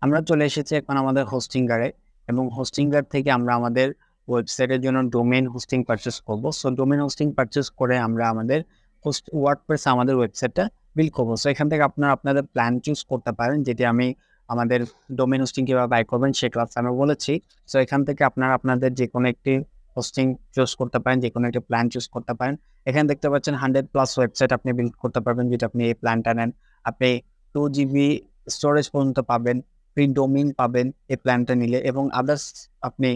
আমরা চলে এসেছি এখন আমাদের হোস্টিংগারে, এবং হোস্টিংগার থেকে আমরা আমাদের ওয়েবসাইটের জন্য ডোমেইন হোস্টিং পারচেস করব। সো ডোমেইন হোস্টিং পারচেস করে আমরা আমাদের ওয়ার্ডপ্রেসে আমাদের ওয়েবসাইটটা বিল্ড করবো। সো এখান থেকে আপনারা আপনাদের প্ল্যান চুজ করতে পারেন, যেটি আমি আমাদের ডোমেইন হোস্টিং কীভাবে বাই করবেন সে ক্লাসে আমি বলেছি। সো এখান থেকে আপনারা আপনাদের যে কোনো একটি হোস্টিং চুজ করতে পারেন, যে কোনো একটি প্ল্যান চুজ করতে পারেন। এখানে দেখতে পাচ্ছেন 100+ ওয়েবসাইট আপনি বিল্ড করতে পারবেন যদি আপনি এই প্ল্যানটা নেন। আপনি 2 GB স্টোরেজ পর্যন্ত পাবেন, ফ্রি ডোমেইন পাবেন এই প্ল্যানটা নিলে, এবং আদার্স আপনি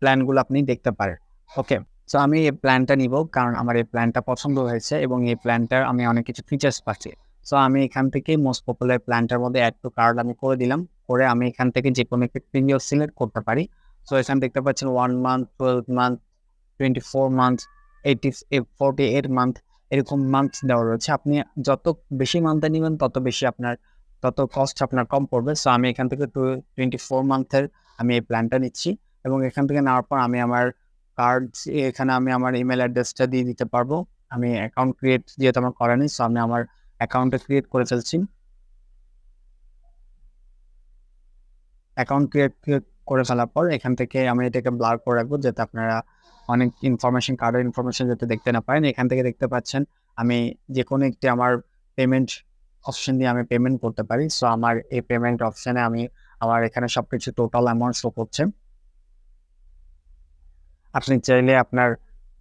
প্ল্যানগুলো আপনি দেখতে পারেন। ওকে, সো আমি এই প্ল্যানটা নিব কারণ আমার এই প্ল্যানটা পছন্দ হয়েছে এবং এই প্ল্যানটার আমি অনেক কিছু ফিচার্স পাচ্ছি। সো আমি এখান থেকে মোস্ট পপুলার প্ল্যানটার মধ্যে অ্যাড টু কার্ট আমি করে দিলাম। করে আমি এখান থেকে যে কোনো একটা পিরিয়ড সিলেক্ট করতে পারি। সো এখানে দেখতে পাচ্ছেন 1 মান্থ, 12 মান্থ, 24 মান্থ, 48 মান্থ, এরকম মান্থ দেওয়া রয়েছে। আপনি যত বেশি মান্থে নেবেন তত কস্ট আপনার কম পড়বে। সো আমি এখান থেকে 24 মান্থের আমি এই প্ল্যানটা নিচ্ছি, এবং এখান থেকে নেওয়ার পর আমি আমার কার্ড, এখানে আমি আমার ইমেল অ্যাড্রেসটা দিয়ে দিতে পারবো। আমি অ্যাকাউন্ট ক্রিয়েট যেহেতু আমার করা নেই, সো আমি আমার অ্যাকাউন্টটা ক্রিয়েট করে ফেলছি। অ্যাকাউন্ট ক্রিয়েট করে ফেলার পর এখান থেকে আমি এটাকে ব্লার করে রাখবো, যাতে আপনারা অনেক ইনফরমেশন, কার্ডের ইনফরমেশন যাতে দেখতে না পারেন। এখান থেকে দেখতে পাচ্ছেন আমি যে কোনো একটি আমার পেমেন্ট অপশন দিয়ে আমি পেমেন্ট করতে পারি। সো আমার এই পেমেন্ট অপশানে আমি আমার এখানে সব কিছু টোটাল অ্যামাউন্ট শো করছে। আপনি চাইলে আপনার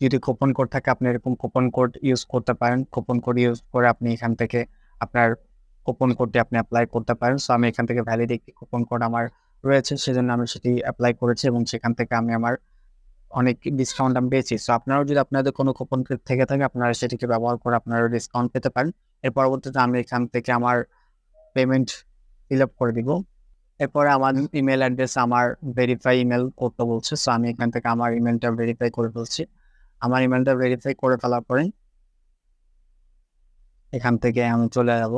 যদি কুপন কোড থাকে আপনি এরকম কুপন কোড ইউজ করতে পারেন। কুপন কোড ইউজ করে আপনি এখান থেকে আপনার কুপন কোডটি আপনি অ্যাপ্লাই করতে পারেন। সো আমি এখান থেকে ভ্যালিড একটি কুপন কোড আমার রয়েছে, সেজন্য আমি সেটি অ্যাপ্লাই করেছি এবং সেখান থেকে আমি আমার অনেক ডিসকাউন্ট আমি পেয়েছি। সো আপনারাও যদি আপনাদের কোনো কুপন কোড থেকে থাকে আপনারা সেটিকে ব্যবহার করে আপনারা ডিসকাউন্ট পেতে পারেন। এর পরবর্তীতে আমি এখান থেকে আমার পেমেন্ট ফিল আপ করে দিব। এরপরে আমার ইমেল অ্যাড্রেস আমার ভেরিফাই ইমেল করতে বলছে। সো আমি এখান থেকে আমার ইমেলটা ভেরিফাই করে ফেলছি। আমার ইমেলটা ভেরিফাই করে ফেলার পরে এখান থেকে আমি চলে যাব।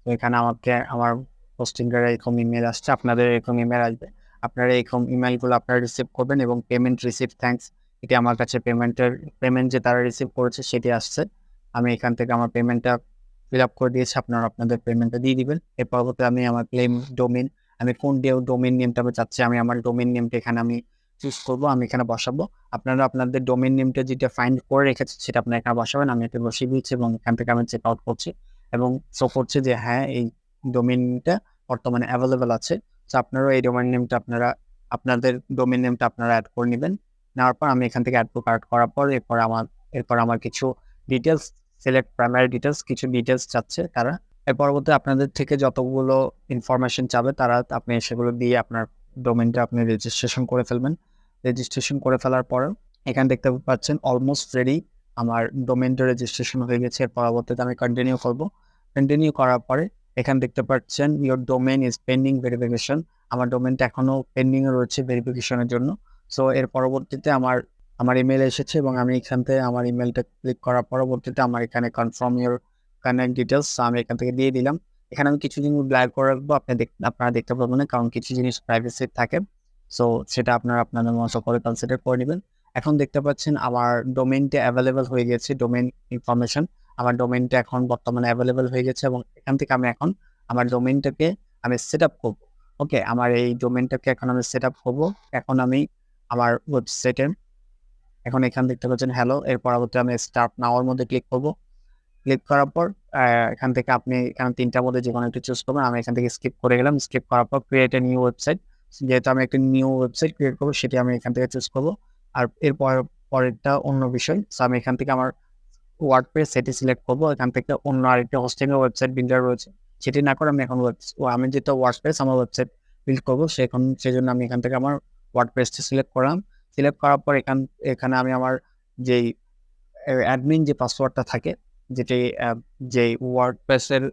তো এখানে আমাকে আমার পোস্টিংয়ের এরকম ইমেল আসছে, আপনাদের এরকম ইমেল আসবে। আপনারা এরকম ইমেলগুলো আপনারা রিসিভ করবেন, এবং পেমেন্ট রিসিভ থ্যাঙ্কস, এটি আমার কাছে পেমেন্ট যে তারা রিসিভ করেছে সেটি আসছে। আমি এখান থেকে আমার পেমেন্টটা ফিল আপ করে দিয়েছি, আপনারা আপনাদের পেমেন্টটা দিয়ে দিবেন। এর পরবর্তী আমি আমার ক্লেম ডোমেইন, আমি কোন ডোমেইন নেমটা আমি চাচ্ছি, আমি আমার ডোমেইন নেমটা এখানে আমি চুজ করবো, আমি এখানে বসাবো। আপনারা আপনাদের ডোমেইন নেমটা যেটা ফাইন্ড করে রেখেছে সেটা আপনারা এখানে বসাবেন। আমি এটা বসিয়ে দিচ্ছি এবং এখান থেকে আমি চেক আউট করছি, এবং শো করছে যে হ্যাঁ এই ডোমেইনটা বর্তমানে অ্যাভেলেবেল আছে। সো আপনারাও এই ডোমেইন নেমটা আপনাদের ডোমেইন নেমটা আপনারা অ্যাড করে নেবেন। নেওয়ার পর আমি এখান থেকে অ্যাড টু কার্ট করার পর এরপর আমার কিছু ডিটেলস, সিলেক্ট প্রাইমারি ডিটেলস, কিছু ডিটেলস চাচ্ছে তারা। এর পরবর্তী আপনাদের থেকে যতগুলো ইনফরমেশন চাবে আপনি সেগুলো দিয়ে আপনার ডোমেইনটা আপনি রেজিস্ট্রেশন করে ফেলবেন। রেজিস্ট্রেশন করে ফেলার পর এখানে দেখতে পাচ্ছেন অলমোস্ট রেডি, আমার ডোমেইনটা রেজিস্ট্রেশন হয়ে গেছে। এর পরবর্তীতে আমি কন্টিনিউ করব। কন্টিনিউ করার পরে এখানে দেখতে পাচ্ছেন your domain is pending verification, আমার ডোমেইনটা এখনো পেন্ডিং এ রয়েছে ভেরিফিকেশনের জন্য। সো এর পরবর্তীতে আমার ইমেল এসেছে, এবং আমি এখান থেকে আমার ইমেলটা ক্লিক করার পরবর্তীতে আমার এখানে কনফার্ম ইওর কানেক্ট ডিটেলস আমি এখান থেকে দিয়ে দিলাম। এখানে আমি কিছু জিনিস ব্ল্যাক করে রাখবো, আপনারা দেখতে পাবেন না, কারণ কিছু জিনিস প্রাইভেসি থাকে। সো সেটা আপনারা আপনাদের মতো করে কনসিডার করে নেবেন। এখন দেখতে পাচ্ছেন আমার ডোমেইনটা অ্যাভেলেবেল হয়ে গেছে, ডোমেইন ইনফরমেশন, আমার ডোমেইনটা এখন বর্তমানে অ্যাভেলেবেল হয়ে গেছে, এবং এখান থেকে আমি এখন আমার ডোমেইনটাকে আমি সেট আপ করবো। ওকে, আমার এই ডোমেইনটাকে এখন আমি সেট আপ করবো। এখন আমি আমার ওয়েবসাইটে এখন এখানে দেখতে পাচ্ছেন হ্যালো, এর পরবর্তী আমি স্টার্ট নাওয়ার মধ্যে ক্লিক করবো। ক্লিক করার পর এখান থেকে আপনি এখানে 3টার মধ্যে যে কোনো একটা চুজ করবেন। আমি এখান থেকে স্কিপ করে গেলাম। স্কিপ করার পর ক্রিয়েট এ নিউ ওয়েবসাইট, যেহেতু আমি একটা নিউ ওয়েবসাইট ক্রিয়েট করবো সেটি আমি এখান থেকে চুজ করবো। আর পরেরটা অন্য বিষয়। সো আমি এখান থেকে আমার ওয়ার্ডপ্রেস সেটি সিলেক্ট করবো। এখান থেকে অন্য আরেকটা হোস্টিং এর ওয়েবসাইট বিল্ডার রয়েছে, সেটি না করে আমি এখন আমি যেটা ওয়ার্ডপ্রেস আমার ওয়েবসাইট বিল্ড করবো সেজন্য আমি এখান থেকে আমার ওয়ার্ডপ্রেসটা সিলেক্ট করলাম। সিলেক্ট করার পর এখানে আমি আমার যেই অ্যাডমিন যে পাসওয়ার্ডটা থাকে, যেটি যে ওয়ার্ডপ্রেসের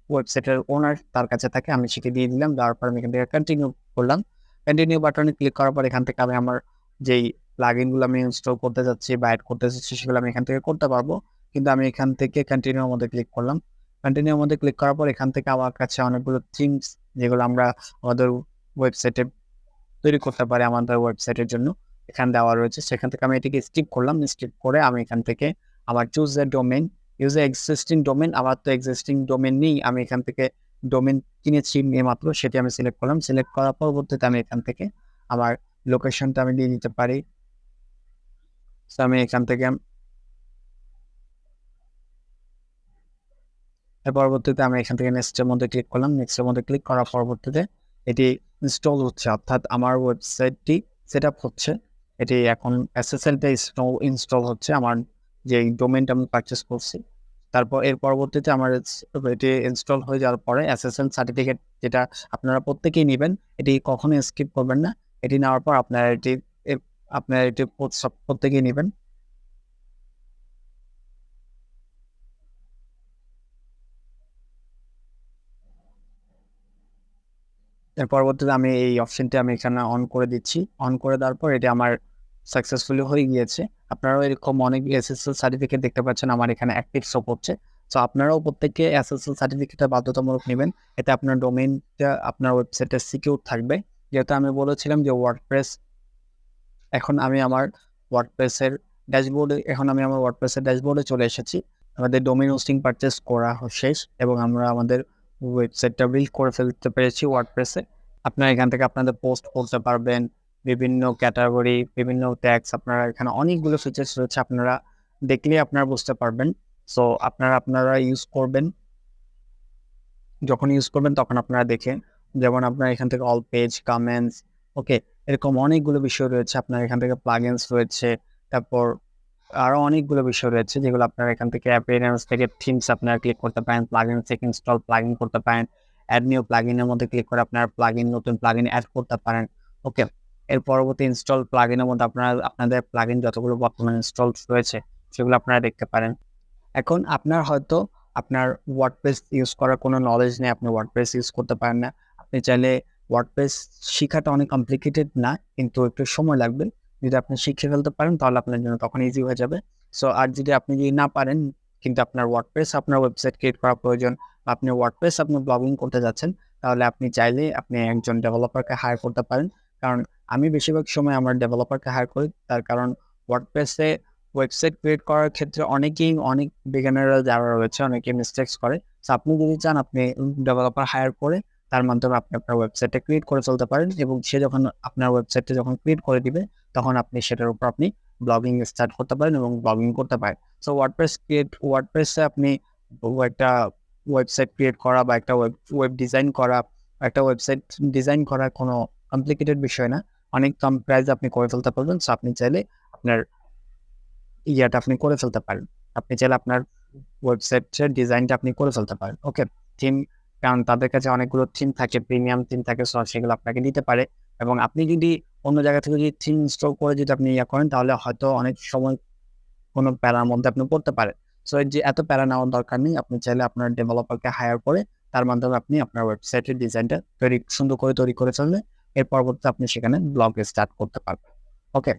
ওয়েবসাইটের ওনার তার কাছে থাকে, আমি সেটি দিয়ে দিলাম। দেওয়ার পর আমি এখান থেকে কন্টিনিউ করলাম। কন্টিনিউ বাটনে ক্লিক করার পর এখান থেকে আমি আমার যেই প্লাগইনগুলো আমি ইনস্টল করতে যাচ্ছি বা অ্যাড করতে যাচ্ছি সেগুলো আমি এখান থেকে করতে পারবো। কিন্তু আমি এখান থেকে কন্টিনিউর মধ্যে ক্লিক করলাম। কন্টিনিউর মধ্যে ক্লিক করার পর এখান থেকে আমার কাছে অনেকগুলো থিমস, যেগুলো আমরা আমাদের ওয়েবসাইটে তৈরি করতে পারি আমাদের ওয়েবসাইটের জন্য, এখানে দেওয়া রয়েছে। সেখান থেকে আমি এটিকে স্কিপ করলাম। স্কিপ করে আমি এখান থেকে আমার choose the domain, use a existing domain, আমার তো এক্সিস্টিং ডোমেইন নেই, আমি এখান থেকে ডোমেন কিনেছি মাত্র সেটি আমি সিলেক্ট করলাম। সিলেক্ট করার পরবর্তীতে আমি এখান থেকে আমার লোকেশনটা আমি দিয়ে দিতে পারি। সো আমি এখান থেকে এর পরবর্তীতে আমি এখান থেকে নেক্সটের মধ্যে ক্লিক করলাম। নেক্সটের মধ্যে ক্লিক করার পরবর্তীতে এটি ইনস্টল হচ্ছে, অর্থাৎ আমার ওয়েবসাইটটি সেট আপ হচ্ছে। এটি এখন এসএসএলটা ইনস্টল হচ্ছে আমার যে ডোমেনটা আমি পারচেস করছি। তারপর এর পরবর্তীতে আমার এটি ইনস্টল হয়ে যাওয়ার পরে এসএসএল সার্টিফিকেট, যেটা আপনারা প্রত্যেকেই নেবেন, এটি কখনোই স্কিপ করবেন না। এটি নেওয়ার পর আপনারা এটি প্রত্যেকেই নেবেন। এর পরবর্তীতে আমি এই অপশনটি আমি এখানে অন করে দিচ্ছি। অন করে দেওয়ার পর এটি আমার সাকসেসফুলি হয়ে গিয়েছে। আপনারাও এরকম অনেক এসএসএল সার্টিফিকেট দেখতে পাচ্ছেন আমার এখানে অ্যাক্টিভ শো করছে। সো আপনারাও প্রত্যেকে এসএসএল সার্টিফিকেটটা বাধ্যতামূলক নেবেন। এতে আপনার ডোমেইনটা আপনার ওয়েবসাইটে সিকিউর থাকবে। যেহেতু আমি বলেছিলাম যে এখন আমি আমার ওয়ার্ডপ্রেসের ড্যাশবোর্ডে চলে এসেছি। আমাদের ডোমেইন হোস্টিং পারচেস করা শেষ এবং আমরা আমাদের ওয়েবসাইটটা বিল্ড করে ফেলতে পেরেছি ওয়ার্ডপ্রেসে। আপনারা এখান থেকে আপনাদের পোস্ট করতে পারবেন, বিভিন্ন ক্যাটাগরি, বিভিন্ন ট্যাগস, আপনারা এখানে অনেকগুলো ফিচার্স রয়েছে, আপনারা দেখলেই আপনারা বুঝতে পারবেন। সো আপনারা যখন ইউজ করবেন তখন আপনারা দেখেন, যেমন আপনারা এখান থেকে অল পেজ, কমেন্টস, ওকে, এরকম অনেকগুলো বিষয় রয়েছে। আপনার এখান থেকে প্লাগইনস রয়েছে, তারপর আরও অনেকগুলো বিষয় রয়েছে যেগুলো আপনারা এখান থেকে অ্যাপিয়ারেন্স থেকে থিমস আপনারা ক্লিক করতে পারেন, প্লাগইন থেকে ইনস্টল প্লাগইন করতে পারেন, অ্যাড নিউ প্লাগইনের মধ্যে ক্লিক করে আপনারা নতুন প্লাগইন অ্যাড করতে পারেন। ওকে, এর পরবর্তী ইনস্টল প্লাগইনের মধ্যে আপনারা আপনাদের প্লাগইন যতগুলো বর্তমানে ইনস্টল রয়েছে সেগুলো আপনারা দেখতে পারেন। এখন আপনার ওয়ার্ডপ্রেস ইউজ করার কোনো নলেজ নেই, আপনি ওয়ার্ডপ্রেস ইউজ করতে পারেন না। আপনি চাইলে ওয়ার্ডপ্রেস শিখাটা অনেক কমপ্লিকেটেড না, কিন্তু একটু সময় লাগবে। যদি আপনি শিখে ফেলতে পারেন তাহলে আপনার জন্য তখন ইজি হয়ে যাবে। সো আর যদি না পারেন, কিন্তু আপনার ওয়েবসাইট ক্রিয়েট করা প্রয়োজন, বা আপনি ব্লগিং করতে যাচ্ছেন, তাহলে আপনি চাইলে একজন ডেভেলপারকে হায়ার করতে পারেন। কারণ আমি বেশিরভাগ সময় আমার ডেভেলপারকে হায়ার করি, তার কারণ ওয়ার্ডপ্রেসে ওয়েবসাইট ক্রিয়েট করার ক্ষেত্রে অনেক বিগিনাররা যারা রয়েছে অনেকে মিস্টেক্স করে। সো আপনি যদি চান আপনি ডেভেলপার হায়ার করে তার মাধ্যমে আপনি আপনার ওয়েবসাইটটা ক্রিয়েট করে ফেলতে পারেন, এবং সে যখন আপনার ওয়েবসাইটটা যখন ক্রিয়েট করে দিবে তখন আপনি সেটার উপর ব্লগিং স্টার্ট করতে পারেন এবং ব্লগিং করতে পারেন। সো ওয়ার্ডপ্রেসে আপনি একটা ওয়েবসাইট ক্রিয়েট করা বা একটা ওয়েবসাইট ডিজাইন করা কোনো কমপ্লিকেটেড বিষয় না, অনেক কম প্রাইসে আপনি করে ফেলতে পারবেন। সো আপনি চাইলে আপনার আপনি করে ফেলতে পারেন। আপনি চাইলে আপনার ওয়েবসাইটের ডিজাইনটা আপনি করে ফেলতে পারেন। ওকে, থিম, কারণ তাদের কাছে অনেকগুলো থিম থাকে, প্রিমিয়াম থিম থাকে, সো সেগুলো আপনাকে দিতে পারে। এবং আপনি যদি অন্য জায়গা থেকে যদি থিম ইনস্টল করে যদি আপনি করেন, তাহলে হয়তো অনেক সময় কোনো প্যারার মধ্যে আপনি পড়তে পারেন। সো এই যে এত প্যারা নেওয়ার দরকার নেই। আপনি চাইলে আপনার ডেভেলপারকে হায়ার করে তার মাধ্যমে আপনি আপনার ওয়েবসাইটের ডিজাইনটা সুন্দর করে তৈরি করে ফেললে এর পরবর্তীতে আপনি সেখানে ব্লগ স্টার্ট করতে পারবেন। ওকে,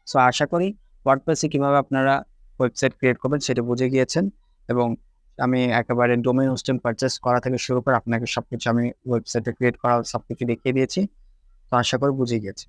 সো আশা করি ওয়ার্ডপ্রেসে কিভাবে আপনারা ওয়েবসাইট ক্রিয়েট করবেন সেটা বুঝে গিয়েছেন, এবং আমি একেবারে ডোমেইন হোস্টিং পারচেস করা থেকে শুরু করে আপনাকে সবকিছু আমি ওয়েবসাইটে ক্রিয়েট করা সবকিছু দেখিয়ে দিয়েছি। তো আশা করি বুঝে গিয়েছি।